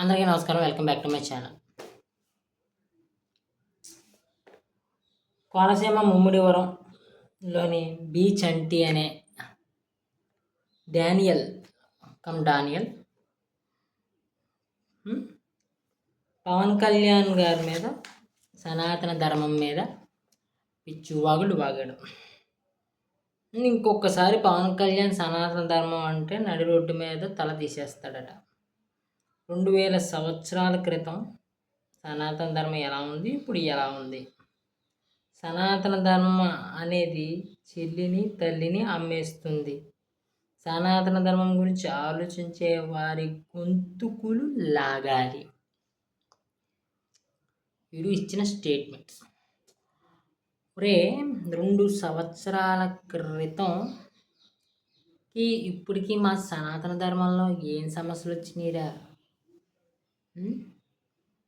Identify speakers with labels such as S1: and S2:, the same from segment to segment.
S1: అందరికీ నమస్కారం. Welcome back to my channel. Konaseema ముమ్మిడివరంలోని బి చంటి అనే డానియల్ పవన్ కళ్యాణ్ గారి మీద సనాతన ధర్మం మీద పిచ్చి వాగాడు. ఇంకొకసారి పవన్ కళ్యాణ్ సనాతన ధర్మం అంటే నడి రోడ్డు మీద తల తీసేస్తాడట. 2000 సంవత్సరాల క్రితం సనాతన ధర్మం ఎలా ఉంది, ఇప్పుడు ఎలా ఉంది? సనాతన ధర్మం అనేది చెల్లిని తల్లిని అమ్మేస్తుంది. సనాతన ధర్మం గురించి ఆలోచించే వారి గొంతుకులు లాగాలి. వీడు ఇచ్చిన స్టేట్మెంట్స్. 2 సంవత్సరాల క్రితంకి ఇప్పటికీ మా సనాతన ధర్మంలో ఏం సమస్యలు వచ్చినాయిరా?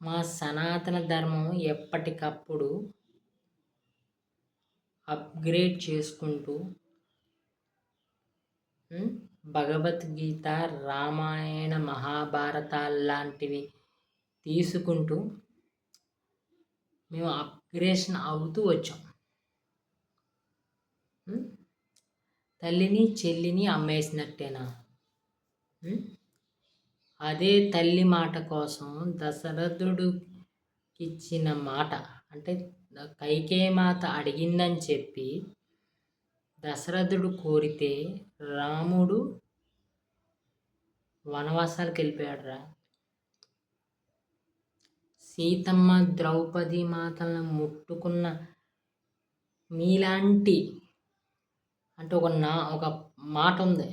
S1: మా సనాతన ధర్మం ఎప్పటికప్పుడు అప్గ్రేడ్ చేసుకుంటూ భగవద్గీత, రామాయణ, మహాభారతాలు లాంటివి తీసుకుంటూ మేము అప్గ్రేషన్ అవుతూ వచ్చాం. తల్లిని చెల్లిని అమ్మేసినట్టేనా? అదే తల్లి మాట కోసం దశరథుడికిచ్చిన మాట, అంటే కైకేయమాత అడిగిందని చెప్పి దశరథుడు కోరితే రాముడు వనవాసాలకు వెళ్ళిపోయాడురా. సీతమ్మ, ద్రౌపది మాతలను ముట్టుకున్న మీలాంటి, అంటే ఒక మాట ఉంది,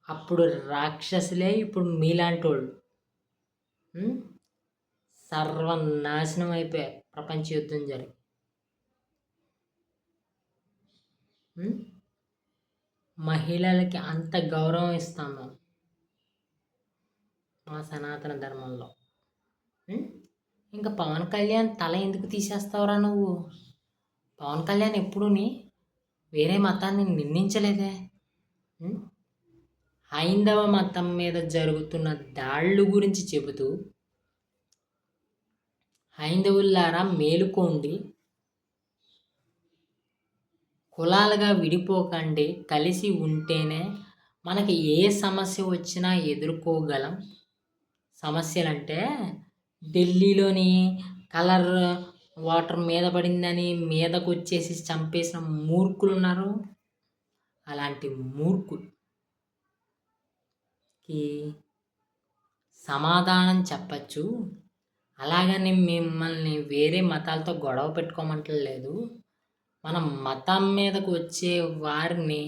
S1: అప్పుడు రాక్షసులే ఇప్పుడు మీలాంటి వాళ్ళు సర్వనాశనం అయిపోయారు. ప్రపంచ యుద్ధం జరిగి మహిళలకి అంత గౌరవం ఇస్తాము మా సనాతన ధర్మంలో. ఇంకా పవన్ కళ్యాణ్ తల ఎందుకు తీసేస్తావురా నువ్వు? పవన్ కళ్యాణ్ ఎప్పుడూని వేరే మతాన్ని నిందించలేదే. హైందవ మతం మీద జరుగుతున్న దాళ్ళు గురించి చెబుతూ హైందవులారా మేలుకోండి, కులాలుగా విడిపోకండి, కలిసి ఉంటేనే మనకి ఏ సమస్య వచ్చినా ఎదుర్కోగలం. సమస్యలంటే ఢిల్లీలోని కలర్ వాటర్ మీద పడిందని మీదకు వచ్చేసి చంపేసిన మూర్ఖులు ఉన్నారు. అలాంటి మూర్ఖులకి సమాధానం చెప్పచ్చు. అలాగని మిమ్మల్ని వేరే మతాలతో గొడవ పెట్టుకోమంటలేదు. మనం మతం మీదకు వచ్చే వారిని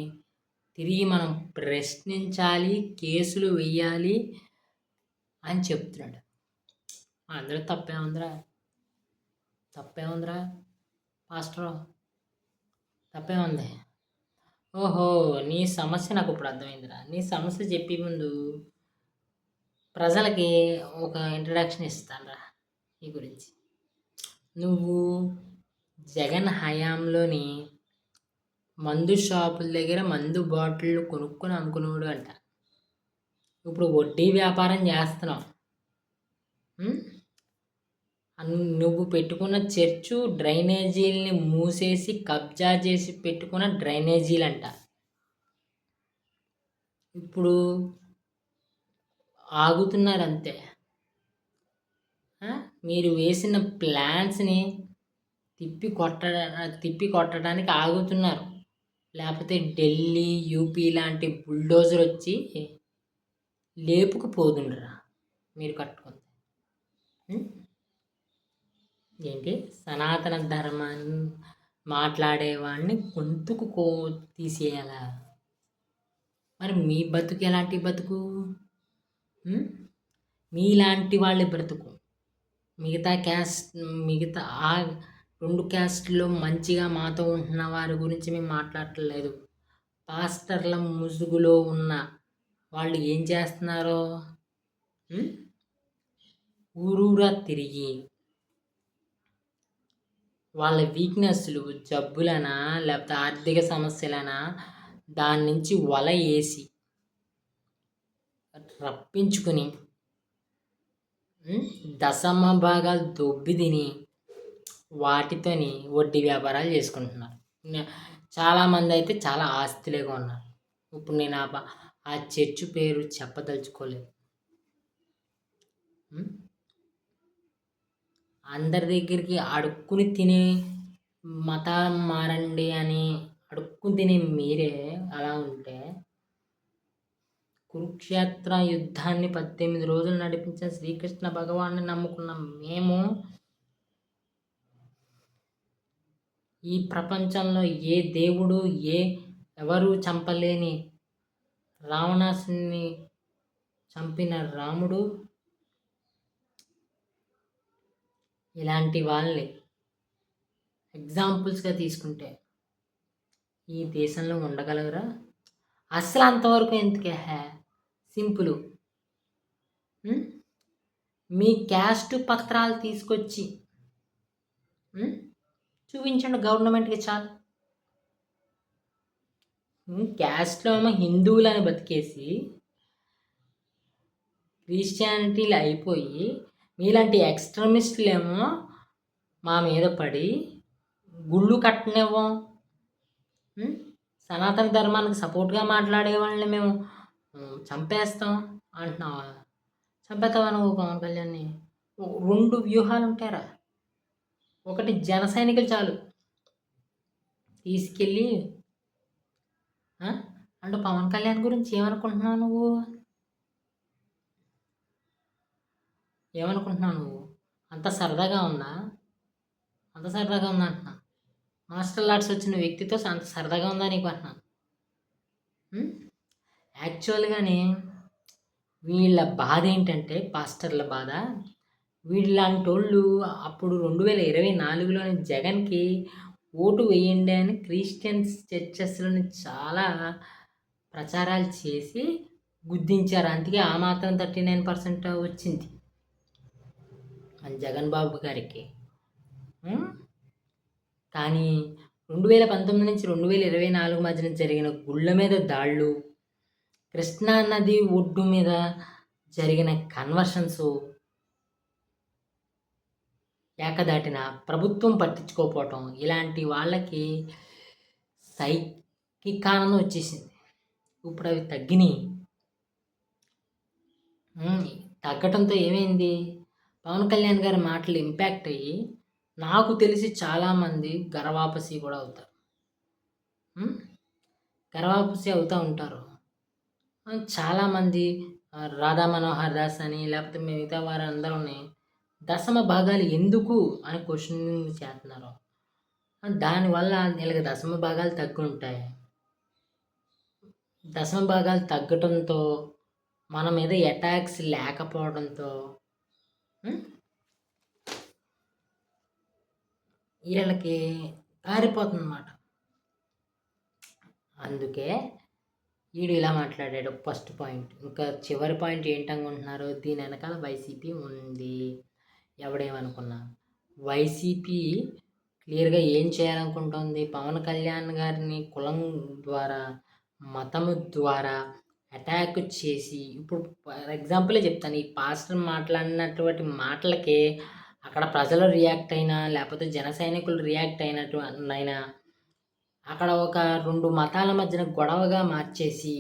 S1: తిరిగి మనం ప్రశ్నించాలి, కేసులు వెయ్యాలి అని చెప్తున్నాడు. అందరూ తప్పేముందిరా పాస్టర్, తప్పేముంది? ఓహో, నీ సమస్య నాకు ఇప్పుడు అర్థమైందిరా. నీ సమస్య చెప్పే ముందు ప్రజలకి ఒక ఇంట్రడక్షన్ ఇస్తానురా ఈ గురించి. నువ్వు జగన్ హయాంలోని మందు షాపుల దగ్గర మందు బాటిళ్ళు కొనుక్కొని అమ్ముకునేవాడు అంట. ఇప్పుడు వడ్డీ వ్యాపారం చేస్తున్నావు. నువ్వు పెట్టుకున్న చర్చు డ్రైనేజీలని మూసేసి కబ్జా చేసి పెట్టుకున్న డ్రైనేజీలంట. ఇప్పుడు ఆగుతున్నారంతే. మీరు వేసిన ప్లాన్స్ని తిప్పి కొట్టడానికి ఆగుతున్నారు. లేకపోతే ఢిల్లీ, యూపీ లాంటి బుల్డోజర్ వచ్చి లేపుకుపోతుండ్రా మీరు కట్టుకుంది. ఏంటి సనాతన ధర్మాన్ని మాట్లాడేవాడిని గొంతుకు తీసేయాలా? మరి మీ బతుకు ఎలాంటి బతుకు? మీలాంటి వాళ్ళ బ్రతుకు. మిగతా ఆ 2 క్యాస్ట్లో మంచిగా మాతో ఉంటున్న వారి గురించి మేము మాట్లాడట్లేదు. పాస్టర్ల ముసుగులో ఉన్న వాళ్ళు ఏం చేస్తున్నారో ఊరూరా తిరిగి వాళ్ళ వీక్నెస్లు, జబ్బులనా లేకపోతే ఆర్థిక సమస్యలనా దాని నుంచి వల వేసి రప్పించుకుని దశమ భాగాలు దొబ్బి తిని వాటితోని వడ్డీ వ్యాపారాలు చేసుకుంటున్నారు. చాలామంది అయితే చాలా ఆస్తిలేగా ఉన్నారు. ఇప్పుడు నేను ఆ చర్చ్ పేరు చెప్పదలుచుకోలేదు. అందరి దగ్గరికి అడుక్కుని తినే మతం మారండి అని అడుక్కుని తినే మీరే అలా ఉంటే, కురుక్షేత్ర యుద్ధాన్ని 18 రోజులు నడిపించిన శ్రీకృష్ణ భగవాన్ని నమ్ముకున్న మేము ఈ ప్రపంచంలో ఏ దేవుడు ఎవరు చంపలేని రావణాసుని చంపిన రాముడు ఇలాంటి వాళ్ళని ఎగ్జాంపుల్స్గా తీసుకుంటే ఈ దేశంలో ఉండగలగరా? అసలు అంతవరకు ఎందుకే? సింపుల్. మీ క్యాస్ట్ పత్రాలు తీసుకొచ్చి చూపించండి గవర్నమెంట్కి చాలు. క్యాస్ట్లో ఏమో హిందువులని బతికేసి క్రిస్టియానిటీలు అయిపోయి మీలాంటి ఎక్స్ట్రీమిస్టులు ఏమో మా మీద పడి గుళ్ళు కట్టనివ్వం, సనాతన ధర్మానికి సపోర్ట్గా మాట్లాడే వాళ్ళని మేము చంపేస్తాం అంటున్నావా? చంపేస్తావా నువ్వు పవన్ కళ్యాణ్ని? 2 వ్యూహాలు ఉంటారా? ఒకటి జన సైనికులు చాలు తీసుకెళ్ళి అంటే పవన్ కళ్యాణ్ గురించి ఏమనుకుంటున్నావు నువ్వు? అంత సరదాగా ఉందా? అంటున్నా. మార్షల్ ఆర్ట్స్ వచ్చిన వ్యక్తితో అంత సరదాగా ఉందా నీకు అంటున్నాను. యాక్చువల్గానే వీళ్ళ బాధ ఏంటంటే, పాస్టర్ల బాధ, వీళ్ళంటి వాళ్ళు అప్పుడు 2024లోని జగన్కి ఓటు వేయండి అని క్రిస్టియన్స్ చర్చెస్లోని చాలా ప్రచారాలు చేసి గుద్దించారు. అందుకే ఆ మాత్రం 39% వచ్చింది మన జగన్ బాబు గారికి. కానీ 2019 నుంచి 2024 మధ్యన జరిగిన గుళ్ళ మీద దాళ్ళు, కృష్ణా నది ఒడ్డు మీద జరిగిన కన్వర్షన్స్ ఏకదాటిన ప్రభుత్వం పట్టించుకోకపోవటం, ఇలాంటి వాళ్ళకి సైకిక్ ఆనందం వచ్చేసింది. ఇప్పుడు అవి తగ్గినాయి. తగ్గటంతో ఏమైంది? పవన్ కళ్యాణ్ గారి మాటలు ఇంపాక్ట్ అయ్యి నాకు తెలిసి చాలామంది గర్వాపసి కూడా అవుతారు. గర్వాపసి అవుతూ ఉంటారు. చాలామంది రాధా మనోహర్ దాస్ అని లేకపోతే మిగతా వారందరూ దశమ భాగాలు ఎందుకు అని క్వశ్చన్ చేస్తున్నారు. దానివల్ల వీళ్ళకి దశమ భాగాలు తగ్గుంటాయి. దశమ భాగాలు తగ్గటంతో మన మీద అటాక్స్ లేకపోవడంతో వీళ్ళకి పారిపోతుంది అన్నమాట. అందుకే వీడు ఇలా మాట్లాడాడు ఫస్ట్ పాయింట్. ఇంకా చివరి పాయింట్ ఏంటనుకుంటున్నారు? దీని వెనకాల వైసీపీ ఉంది. ఎవడేమనుకున్నా వైసీపీ క్లియర్గా ఏం చేయాలనుకుంటుంది? పవన్ కళ్యాణ్ గారిని కులం ద్వారా, మతము ద్వారా అటాక్ చేసి, ఇప్పుడు ఫర్ ఎగ్జాంపులే చెప్తాను, ఈ పాస్టర్ మాట్లాడినటువంటి మాటలకే అక్కడ ప్రజలు రియాక్ట్ అయినా లేకపోతే జన సైనికులు రియాక్ట్ అయినా అక్కడ ఒక 2 మతాల మధ్యన గొడవగా మార్చేసి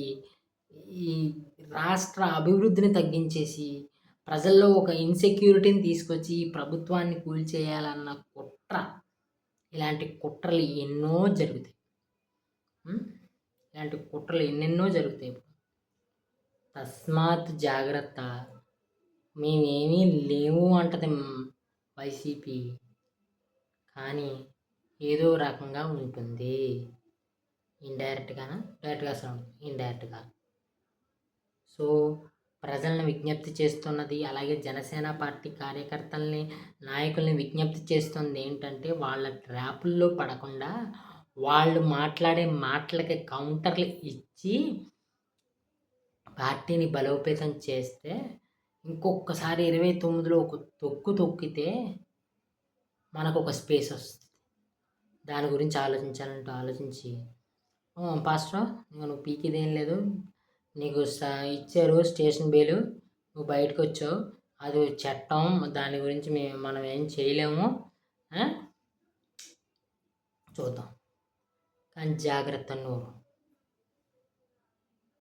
S1: ఈ రాష్ట్ర అభివృద్ధిని తగ్గించేసి ప్రజల్లో ఒక ఇన్సెక్యూరిటీని తీసుకొచ్చి ఈ ప్రభుత్వాన్ని కూల్చేయాలన్న కుట్ర. ఇలాంటి కుట్రలు ఎన్నో జరుగుతాయి. ఎన్నెన్నో జరుగుతాయి. తస్మాత్ జాగ్రత్త. మేమేమీ లేవు అంటది వైసీపీ, కానీ ఏదో రకంగా ఉంటుంది. ఇండైరెక్ట్గా. సో ప్రజలను విజ్ఞప్తి చేస్తున్నది, అలాగే జనసేన పార్టీ కార్యకర్తల్ని, నాయకుల్ని విజ్ఞప్తి చేస్తుంది ఏంటంటే, వాళ్ళ ట్రాపుల్లో పడకుండా వాళ్ళు మాట్లాడే మాటలకి కౌంటర్లు ఇచ్చి పార్టీని బలోపేతం చేస్తే ఇంకొకసారి 29లో ఒక తొక్కితే మనకు ఒక స్పేస్ వస్తుంది. దాని గురించి ఆలోచించి పాస్టర్ నువ్వు పీకిదేం లేదు, నీకు ఇచ్చారు స్టేషన్ బేలు, నువ్వు బయటకు వచ్చావు, అది చట్టం, దాని గురించి మనం ఏం చేయలేము. చూద్దాం, కానీ జాగ్రత్త నూరు.